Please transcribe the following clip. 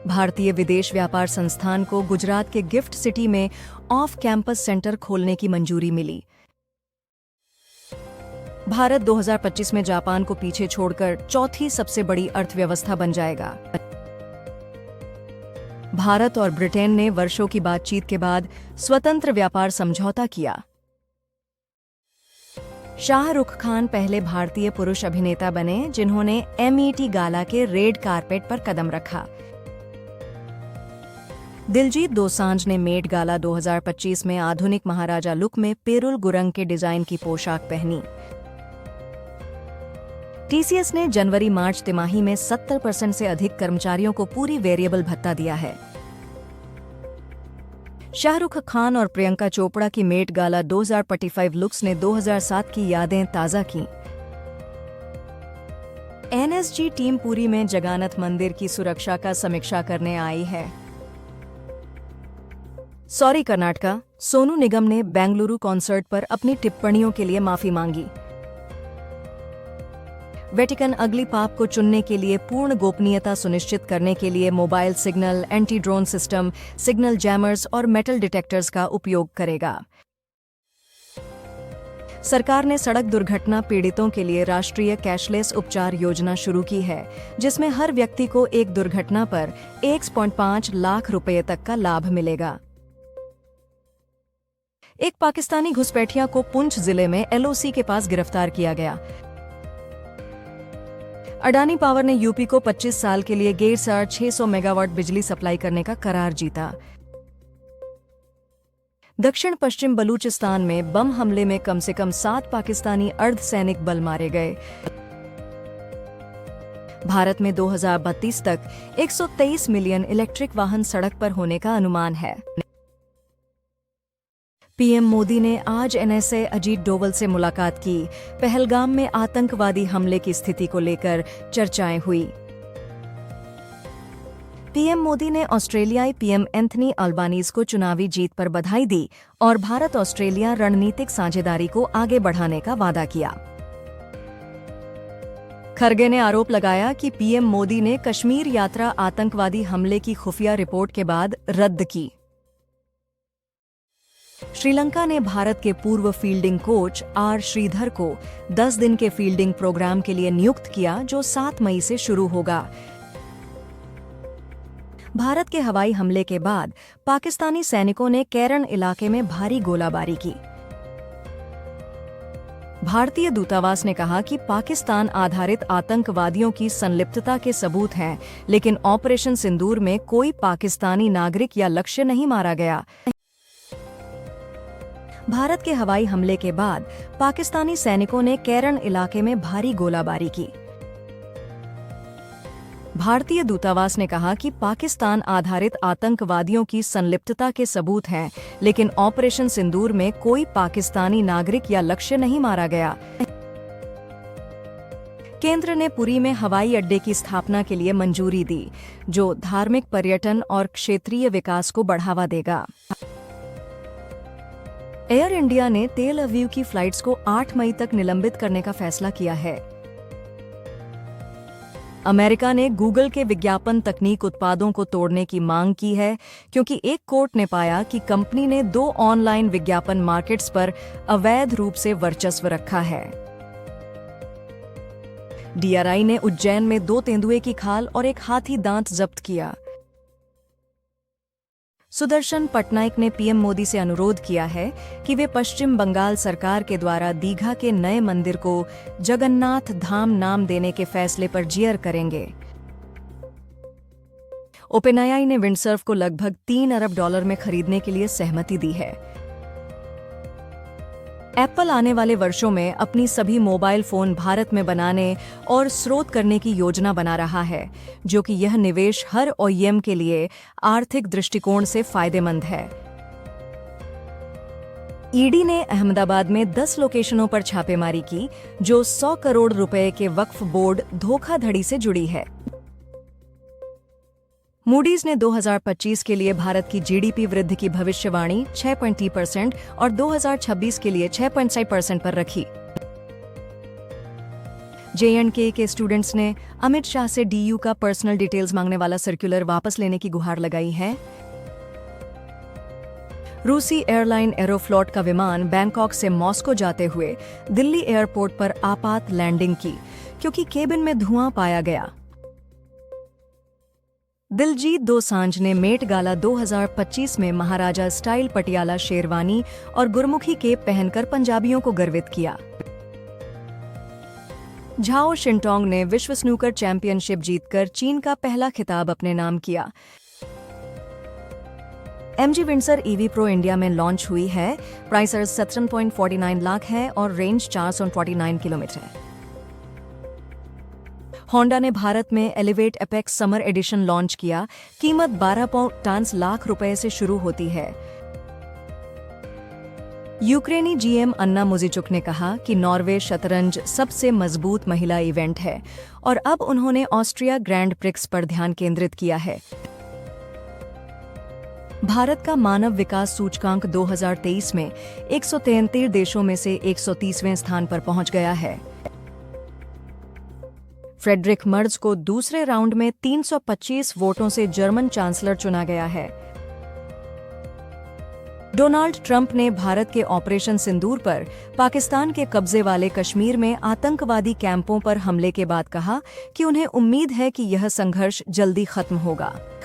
भारतीय विदेश व्यापार संस्थान को गुजरात के गिफ्ट सिटी में ऑफ कैंपस सेंटर खोलने की मंजूरी मिली। भारत 2025 में जापान को पीछे छोड़कर चौथी सबसे बड़ी अर्थव्यवस्था बन जाएगा। भारत और ब्रिटेन ने वर्षों की बातचीत के बाद स्वतंत्र व्यापार समझौता किया। शाहरुख खान पहले भारतीय पुरुष अभिनेता बने जिन्होंने MET गाला के रेड कारपेट पर कदम रखा। दिलजीत दोसांझ ने मेट गाला 2025 में आधुनिक महाराजा लुक में पेरुल गुरंग के डिजाइन की पोशाक पहनी। TCS ने जनवरी-मार्च तिमाही में 70% से अधिक कर्मचारियों को पूरी वेरिएबल भत्ता दिया है। शाहरुख खान और प्रियंका चोपड़ा की मेट गाला 2025 लुक्स ने 2007 की यादें ताज़ा की। NSG टीम पुरी में जगन्नाथ मंदिर की सुरक्षा का समीक्षा करने आई है। सॉरी कर्नाटका, सोनू निगम ने बेंगलुरु कॉन्सर्ट पर अपनी टिप्पणियों के लिए माफी मांगी। वेटिकन अगली पाप को चुनने के लिए पूर्ण गोपनीयता सुनिश्चित करने के लिए mobile signal, anti drone system, signal jammers और मेटल डिटेक्टर्स का उपयोग करेगा। सरकार ने सड़क दुर्घटना पीड़ितों के लिए राष्ट्रीय कैशलेस उपचार योजना शुरू की है, जिसमें हर व्यक्ति को एक दुर्घटना पर 1.5 लाख रुपए तक का लाभ मिलेगा। एक पाकिस्तानी घुसपैठिया को पुंछ जिले में LOC के पास गिरफ्तार किया गया। अडानी पावर ने यूपी को 25 साल के लिए 650 मेगावाट बिजली सप्लाई करने का करार जीता। दक्षिण पश्चिम बलूचिस्तान में बम हमले में कम से कम 7 पाकिस्तानी अर्धसैनिक बल मारे गए। भारत में 2032 तक 123 मिलियन इलेक्ट्रिक वाहन सड़क पर होने का अनुमान है। PM मोदी ने आज NSA अजीत डोवल से मुलाकात की। पहलगाम में आतंकवादी हमले की स्थिति को लेकर चर्चाएं हुई। PM मोदी ने ऑस्ट्रेलियाई PM एंथनी अल्बानीज को चुनावी जीत पर बधाई दी और भारत ऑस्ट्रेलिया रणनीतिक साझेदारी को आगे बढ़ाने का वादा किया। खरगे ने आरोप लगाया कि PM मोदी ने कश्मीर यात्रा आतंकवादी हमले की खुफिया रिपोर्ट के बाद रद्द की। श्रीलंका ने भारत के पूर्व फील्डिंग कोच R श्रीधर को 10 दिन के फील्डिंग प्रोग्राम के लिए नियुक्त किया, जो 7 मई से शुरू होगा। भारत के हवाई हमले के बाद पाकिस्तानी सैनिकों ने कैरन इलाके में भारी गोलाबारी की। भारतीय दूतावास ने कहा कि पाकिस्तान आधारित आतंकवादियों की संलिप्तता के सबूत हैं, लेकिन ऑपरेशन सिंदूर में कोई पाकिस्तानी नागरिक या लक्ष्य नहीं मारा गया। भारत के हवाई हमले के बाद पाकिस्तानी सैनिकों ने कैरन इलाके में भारी गोलाबारी की। भारतीय दूतावास ने कहा कि पाकिस्तान आधारित आतंकवादियों की संलिप्तता के सबूत हैं, लेकिन ऑपरेशन सिंदूर में कोई पाकिस्तानी नागरिक या लक्ष्य नहीं मारा गया। केंद्र ने पुरी में हवाई अड्डे की स्थापना के लिए मंजूरी दी, जो धार्मिक पर्यटन और क्षेत्रीय विकास को बढ़ावा देगा। एयर इंडिया ने तेल अवीव की फ्लाइट्स को 8 मई तक निलंबित करने का फैसला किया है। अमेरिका ने गूगल के विज्ञापन तकनीक उत्पादों को तोड़ने की मांग की है, क्योंकि एक कोर्ट ने पाया कि कंपनी ने 2 ऑनलाइन विज्ञापन मार्केट्स पर अवैध रूप से वर्चस्व रखा है। DRI ने उज्जैन में 2 तेंदुए की खाल और एक हाथी दांत जब्त किया। सुदर्शन पटनायक ने PM मोदी से अनुरोध किया है कि वे पश्चिम बंगाल सरकार के द्वारा दीघा के नए मंदिर को जगन्नाथ धाम नाम देने के फैसले पर जियर करेंगे। OpenAI ने विंडसर्फ को लगभग $3 अरब में खरीदने के लिए सहमति दी है। एप्पल आने वाले वर्षों में अपनी सभी मोबाइल फोन भारत में बनाने और स्रोत करने की योजना बना रहा है, जो कि यह निवेश हर OEM के लिए आर्थिक दृष्टिकोण से फायदेमंद है। ED ने अहमदाबाद में 10 लोकेशनों पर छापेमारी की, जो 100 करोड़ रुपए के वक्फ बोर्ड धोखाधड़ी से जुड़ी है। मूडीज ने 2025 के लिए भारत की GDP वृद्धि की भविष्यवाणी 6.3% और 2026 के लिए 6.6% पर रखी। JNK के स्टूडेंट्स ने अमित शाह से DU का पर्सनल डिटेल्स मांगने वाला सर्कुलर वापस लेने की गुहार लगाई है। रूसी एयरलाइन एरोफ्लॉट का विमान बैंकॉक से मॉस्को जाते हुए दिल्ली एयरपोर्ट पर आपात लैंडिंग की क्योंकि केबिन में धुआं पाया गया। दिलजीत दोसांझ ने मेट गाला 2025 में महाराजा स्टाइल पटियाला शेरवानी और गुरमुखी केप पहनकर पंजाबियों को गर्वित किया। झाओ शिंटोंग ने विश्व स्नूकर चैंपियनशिप जीतकर चीन का पहला खिताब अपने नाम किया। MG Windsor EV pro India में लॉन्च हुई है। प्राइस 17.49 लाख है और रेंज 449 किलोमीटर है। होंडा ने भारत में elevate apex summer edition launch किया। कीमत 12 लाख रुपए से शुरू होती है। यूक्रेनी GM अन्ना मुजीचुक ने कहा कि नॉर्वे शतरंज सबसे मजबूत महिला इवेंट है और अब उन्होंने ऑस्ट्रिया ग्रैंड प्रिक्स पर ध्यान केंद्रित किया है। भारत का मानव विकास सूचकांक 2023 में 133 देशों में से 130वें स्थान पर पहुंच गया है। फ्रेडरिक मर्ज को दूसरे राउंड में 325 वोटों से जर्मन चांसलर चुना गया है। डोनाल्ड ट्रंप ने भारत के ऑपरेशन सिंदूर पर पाकिस्तान के कब्जे वाले कश्मीर में आतंकवादी कैंपों पर हमले के बाद कहा कि उन्हें उम्मीद है कि यह संघर्ष जल्दी खत्म होगा।